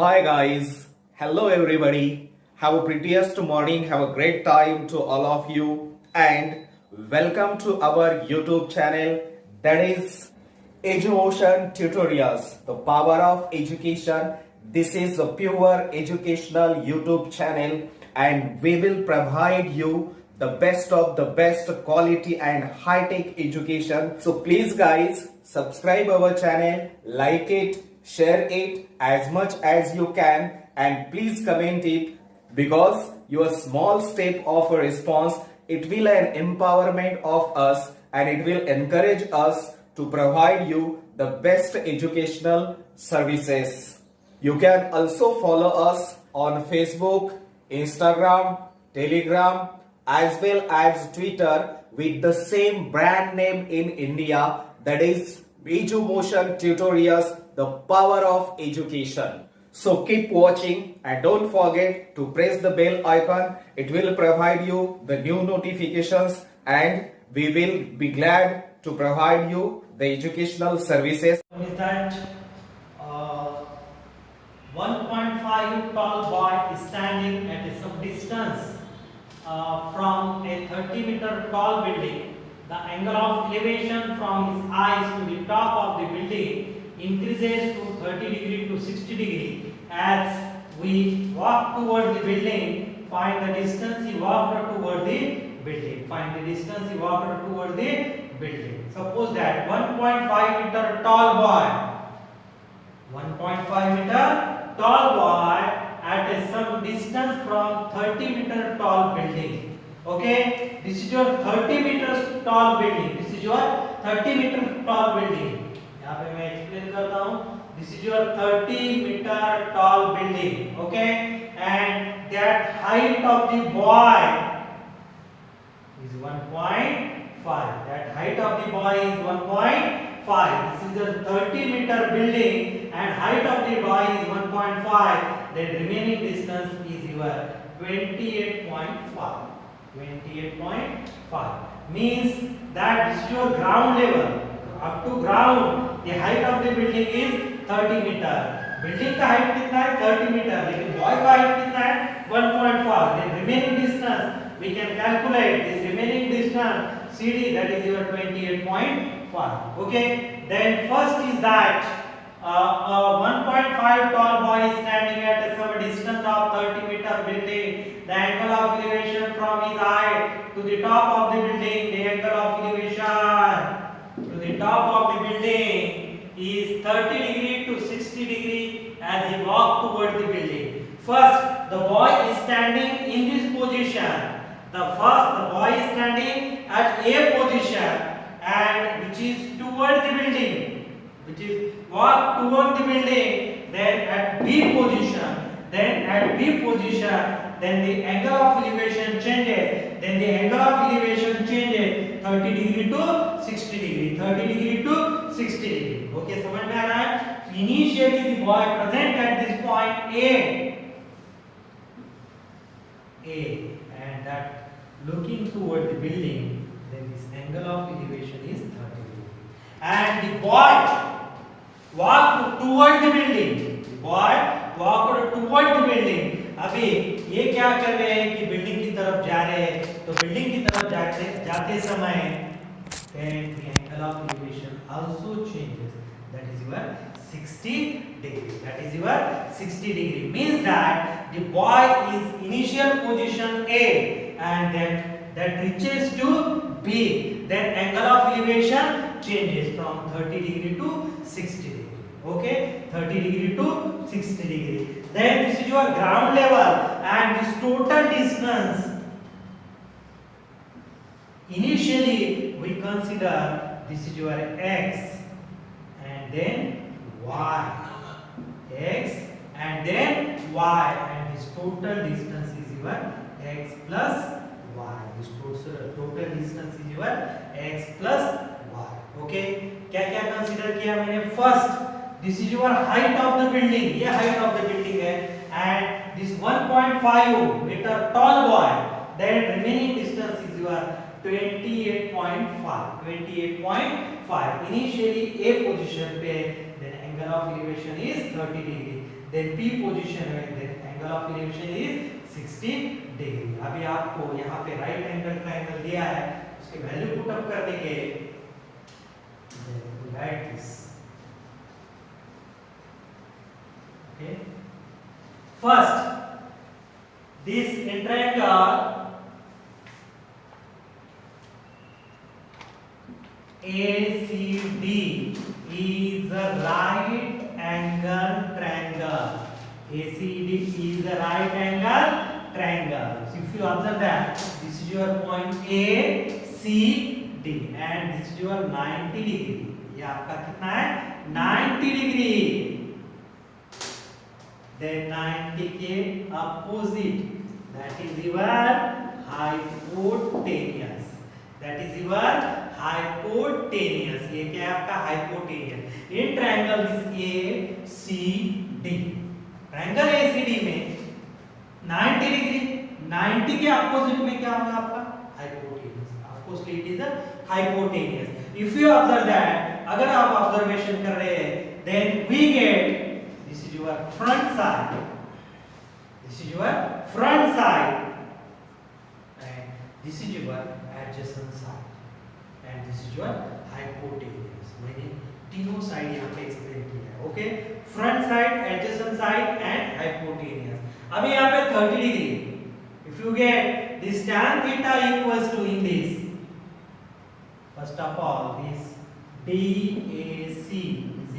Hi guys, hello everybody. Have a prettiest morning, have a great time to all of you and welcome to our YouTube channel that is Edumotion Tutorials, the power of education. This is a pure educational YouTube channel and we will provide you the best of the best quality and high-tech education. So please guys, subscribe our channel, like it, share it as much as you can and please comment it because your small step of a response, it will an empowerment of us and it will encourage us to provide you the best educational services. You can also follow us on Facebook, Instagram, Telegram as well as Twitter with the same brand name in India, that is Edumotion Tutorials, the power of education. So keep watching and don't forget to press the bell icon. It will provide you the new notifications and we will be glad to provide you the educational services. Is that 1.5 tall boy is standing at some distance from a 30-meter tall building. The angle of elevation from his eyes to the top of the building increases to 30 degree to 60 degree. As we walk toward the building, find the distance he walked toward the building. Find the distance he walked toward the building. Suppose that 1.5 meter tall boy, 1.5 meter tall boy at some distance from 30-meter tall building. Okay, this is your 30 meters tall building. This is your 30-meter tall building. यहाँ पे मैं explain करता हूँ. This is your 30-meter tall building. Okay, and that height of the boy is 1.5. That height of the boy is 1.5. This is the 30-meter building and height of the boy is 1.5. The remaining distance is your 28.5. 28.5 means that this is your ground level. Up to ground, the height of the building is 30 meter. Building का height कितना है 30 metre, लेकिन boy का height कितना है 1.5. The remaining distance we can calculate this remaining distance CD, that is your 28.5. Okay, then first is that a 1.5 tall boy is standing at some distance of 30 meter building. The angle of elevation from his eye to the top of the building, the angle of elevation to the top of the building is 30 degree to 60 degree as he walks toward the building. First, the boy is standing in this position. The boy is standing at A position and which is toward the building, which is walk toward the building. Then at B position, then the angle of elevation changes. Then the angle of elevation changes 30 degree to 60 degree. 30 degree to 60 degree. Okay, समझ में आ रहा है? Initially the boy present at this point A, and that looking toward the building, then this angle of elevation is 30 degree. And the boy walked toward the building. The boy walked toward the building. अभी ये क्या कर रहे हैं कि building की तरफ जा रहे हैं, तो बिल्डिंग की तरफ जाते समय then the angle of elevation also changes, that is your 60 degree. That is your 60 degree means that the boy is initial position A and then that reaches to B, then angle of elevation changes from 30 degree to 60 degree. Okay, 30 degree to 60 degree. Then this is your ground level and this total distance. Initially we consider this is your X and then Y. X and then Y, and this total distance is your X plus Y. This total distance is your X plus Y. Okay, क्या क्या consider किया मैंने? First, this is your height of the building. ये height of the building है and this 1.5 meter tall boy, then remaining distance is your 28.5. 28.5. Initially A position पे, then angle of elevation is 30 degree. then P position में then angle of elevation is 60 degree. अभी आपको यहाँ पे right angle triangle दिया है, उसके value put up कर देंगे, right this, okay. First this triangle ACD is a right angle triangle. ACD is a right angle triangle. So if you observe that this is your point ACD and this is your 90 degree. ये आपका कितना है 90 degree. Then 90 के opposite, that is your hypotenuse. That is your hypotenuse. ये क्या है आपका hypotenuse? In triangle this ACD, triangle ACD में 90 डिग्री, 90 के opposite में क्या होगा आपका hypotenuse. Of course it is a hypotenuse. If you observe that, अगर आप observation कर रहे हैं, then we get this is your front side. This is your front side, and this is your adjacent side, and this is your hypotenuse. मैंने तीनों side यहाँ पे explain किया है, okay. Front side, adjacent side and hypotenuse. अभी यहाँ पे 30 degree, if you get this tan theta equals to in this, first of all this DAC is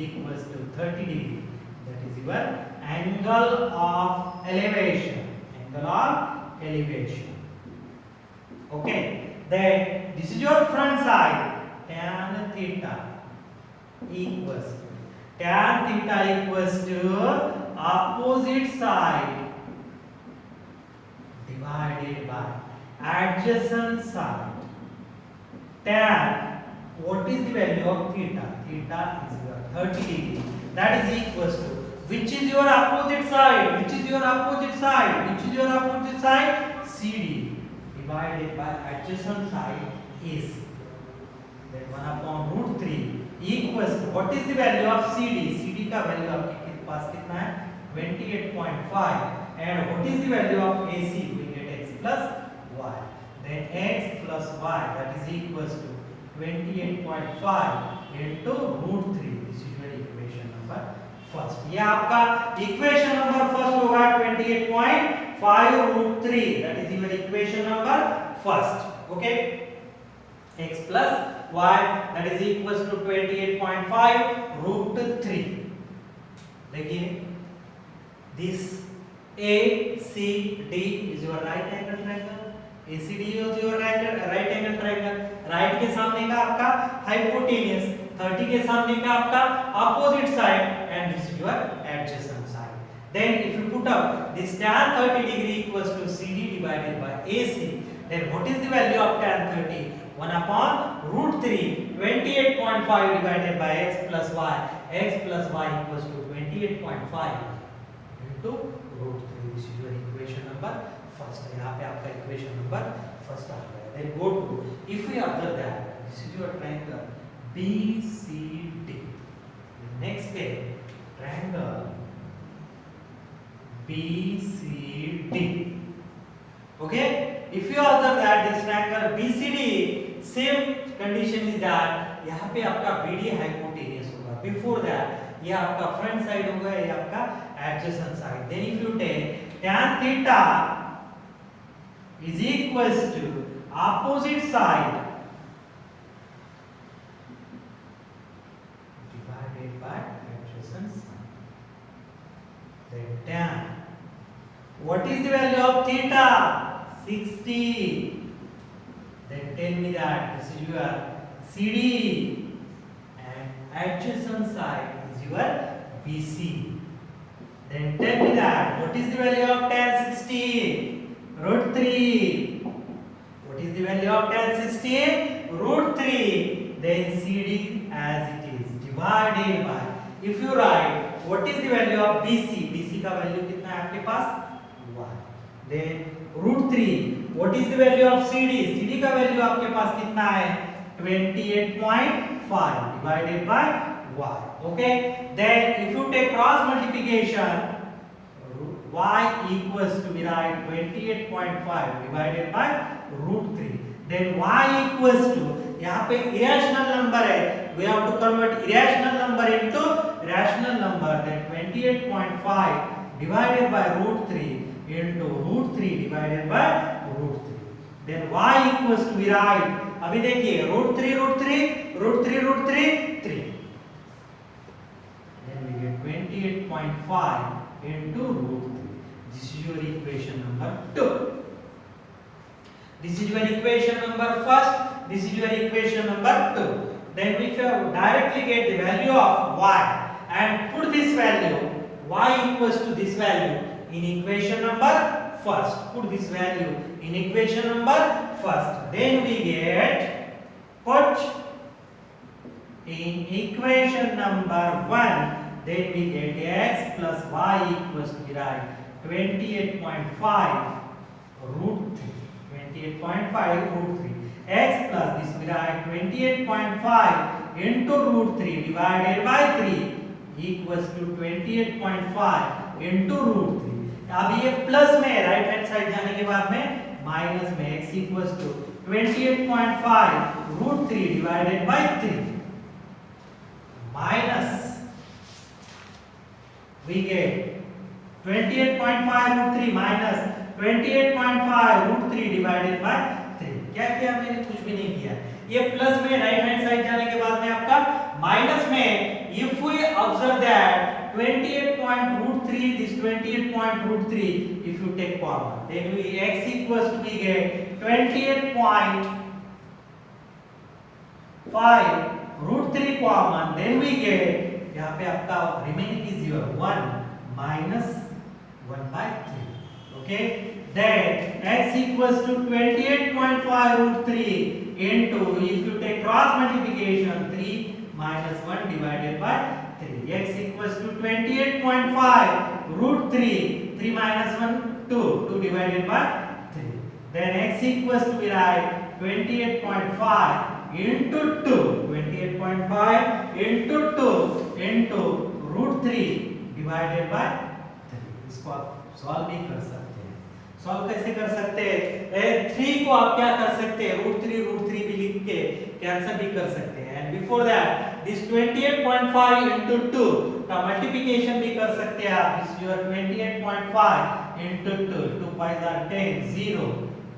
equals to 30 degree. That is your angle of elevation. Angle of elevation. Okay. Then this is your front side. Tan theta equals to opposite side divided by adjacent side. Tan, what is the value of theta? Theta is your 30 degree. That is equals to, which is your opposite side? Which is your opposite side? Which is your opposite side? CD divided by adjacent side AC. Then 1 upon root 3 equals to, what is the value of CD? CD का value आपके पास कितना है 28.5, and what is the value of AC? We get x plus y. Then x plus y, that is equals to 28.5 into root 3. This is your equation number first. ये आपका equation number first होगा 28.5 root 3. That is your equation number first. Okay. X plus y, that is equals to 28.5 root 3. देखिए, this ACD is your right angle triangle. ACD is your right angle triangle. Right के सामने का आपका hypotenuse, 30 के सामने का आपका opposite side, and this is your adjacent side. Then if you put up this tan 30 degree equals to CD divided by AC, then what is the value of tan 30? 1 upon root 3, 28.5 divided by x plus y. X plus y equals to 28.5 into root 3. This is your equation number first. यहाँ पे आपका equation number first आ गया. Then go to, if we observe that this is your triangle BCD. Next page, triangle BCD. Okay. If you observe that this triangle BCD, same condition is that यहाँ पे आपका BD hypotenuse होगा. Before that ये आपका front side होगा, ये आपका adjacent side. Then if you take tan theta is equals to opposite side divided by adjacent side. Then tan, what is the value of theta? 60. Then tell me that this is your CD and adjacent side is your BC. Then tell me that what is the value of tan 60? Root 3. What is the value of tan 60? Root 3. Then CD as it is divided by, if you write what is the value of BC? BC का value कितना है आपके पास? 1. Then root 3. What is the value of CD? CD का value आपके पास कितना है? 28.5 divided by y. Okay. Then if you take cross multiplication, y equals to we write 28.5 divided by root 3. Then y equals to, यहाँ पे irrational number है, we have to convert irrational number into rational number. Then 28.5 divided by root 3 into root 3 divided by root 3. Then y equals to we write, अभी देखिए root 3 root 3 root 3 root 3 3. Then we get 28.5 into root 3. This is your equation number 2. This is your equation number first. This is your equation number 2. Then if you directly get the value of y and put this value y equals to this value in equation number first. Put this value in equation number first. Then we get put in equation number 1. Then we get x plus y equals to be right 28.5 root 3. 28.5 root 3. X plus this we write 28.5 into root 3 divided by 3 equals to 28.5 into root 3. अब ये plus में right hand side जाने के बाद में minus में x equals to 28.5 root 3 divided by 3 minus we get 28.5 root 3 minus 28.5 root 3 divided by 3. क्या किया मैंने? कुछ भी नहीं किया. ये प्लस में राइट हैंड साइड जाने के बाद में आपका माइनस में if we observe that 28.3 this 28.3 if you take common then we x equals to we get 28.5 root 3 common then we get यहाँ पे आपका remaining is your 1 minus 1 by 3. Okay, then x equals to 28.5 root 3 into if you take cross multiplication 3 minus 1 divided by 3. X equals to 28.5 root 3 3 minus 1 2 2 divided by 3. Then x equals to be right 28.5 into 2 28.5 into 2 into root 3 divided by 3. इसको आप solve भी कर सकते हैं. Solve कैसे कर सकते हैं? 3 को आप क्या कर सकते हैं? रूट 3 भी लिख के कैंसिल भी कर सकते हैं. And before that this 28.5 into 2 का मल्टीप्लिकेशन भी कर सकते हैं आप. This your 28.5 into 2 2 5 are 10 0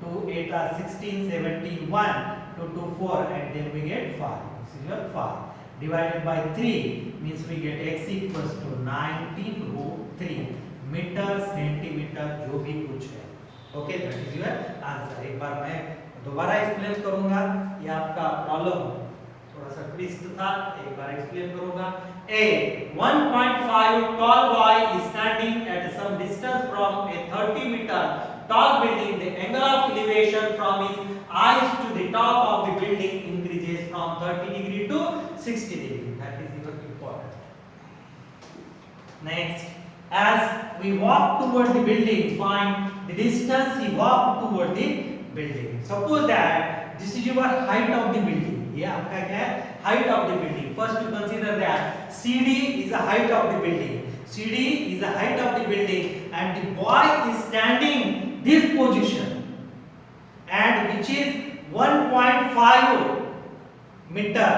2 8 are 16 17 1 2 2 4 and then we get 5. This is your 5 divided by 3 means we get x equals to 19 root 3 metre centimetre जो भी कुछ है. Okay, that is your answer. एक बार मैं दोबारा एक्सप्लेन करूंगा. ये आपका प्रॉब्लम थोड़ा सा ट्विस्ट था, एक बार एक्सप्लेन करूंगा. A 1.5 tall boy is standing at some distance from a 30 meter tall building. The angle of elevation from his eyes to the top of the building increases from 30 degree to 60 degree. That is your important. Next, as we walk toward the building, find the distance he walked toward the building. Suppose that this is your height of the building. ये आपका क्या है? Height of the building. First you consider that CD is the height of the building. CD is the height of the building, and the boy is standing this position, and which is 1.5 meter.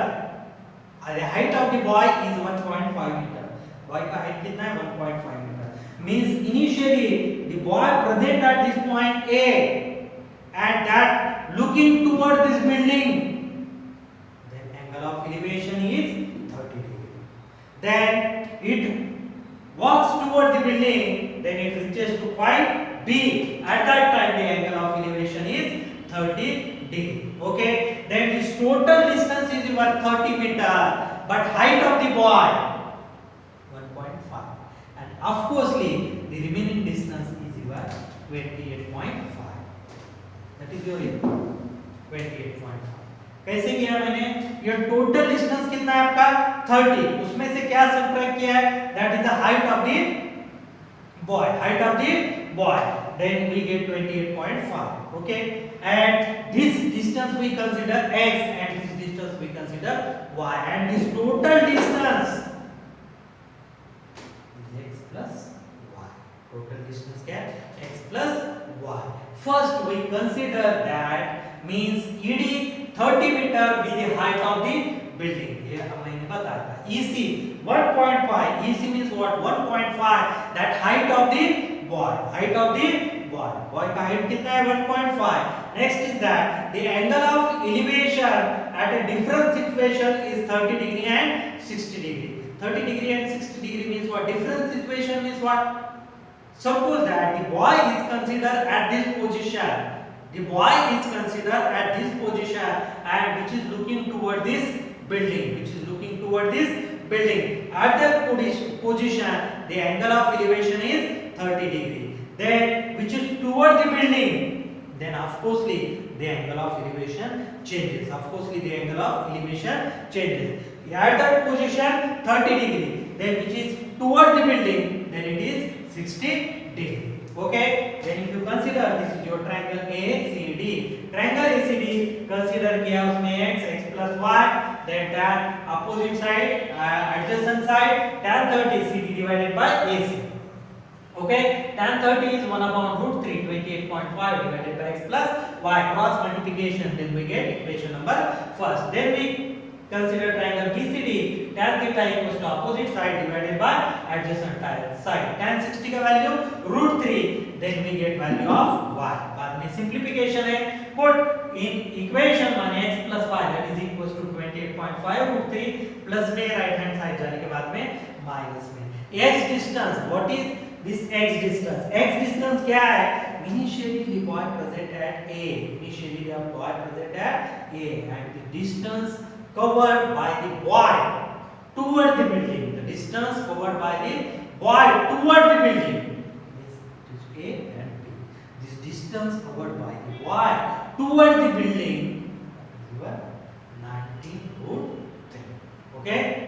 The height of the boy is 1.5 meter. Boy का height कितना है? 1.5 meter. Means initially the boy present at this point A and that looking toward this building, then angle of elevation is 30 degree. Then it walks toward the building, then it reaches to point B. At that time the angle of elevation is 30 degree. Okay, then this total distance is your 30 meter, but height of the boy 1.5, and of course the remaining distance is your 28.5. That is your 28.5. कैसे किया मैंने? ये total distance कितना है आपका? 30. उसमें से क्या सबट्रैक्ट किया है? That is the height of the boy. Height of the boy. Then we get 28.5. Okay. And this distance we consider x, and this distance we consider y. And this total distance is x plus y. total distance क्या है? X plus y. First we consider that means ED 30 meter be the height of the building. ये मैंने बताया था. EC 1.5. EC means what? 1.5. That height of the boy. Height of the boy. Boy का height कितना है? 1.5. Next is that the angle of elevation at a different situation is 30 degree and 60 degree. 30 degree and 60 degree means what? Different situation means what? Suppose that the boy is considered at this position. The boy is considered at this position and which is looking toward this building. Which is looking toward this building. At that position, the angle of elevation is 30 degree. Then which is toward the building. Then of course the angle of elevation changes. Of course the angle of elevation changes. At that position 30 degree. Then which is toward the building. Then it is 60 degree. Okay. Then if you consider this is your triangle ACD. Triangle ACD consider किया उसमें x plus y. Then tan opposite side adjacent side tan 30 CD divided by AC. Okay, tan 30 is 1 upon root 3, 28.5 divided by x plus y. Cross multiplication, then we get equation number first. Then we consider triangle BCD. Tan theta equals to opposite side divided by adjacent side. Tan 60 का value root 3. Then we get value of y. बाद में simplification है. Put in equation 1 x plus y that is equals to 28.5 root 3 plus में right hand side जाने के बाद में minus में. X distance. What is this x distance? X distance क्या है? Initially the boy present at A. Initially the boy present at A and the distance covered by the boy toward the building. The distance covered by the boy toward the building is A and B. This distance covered by the boy toward the building is 19 root 3. Okay.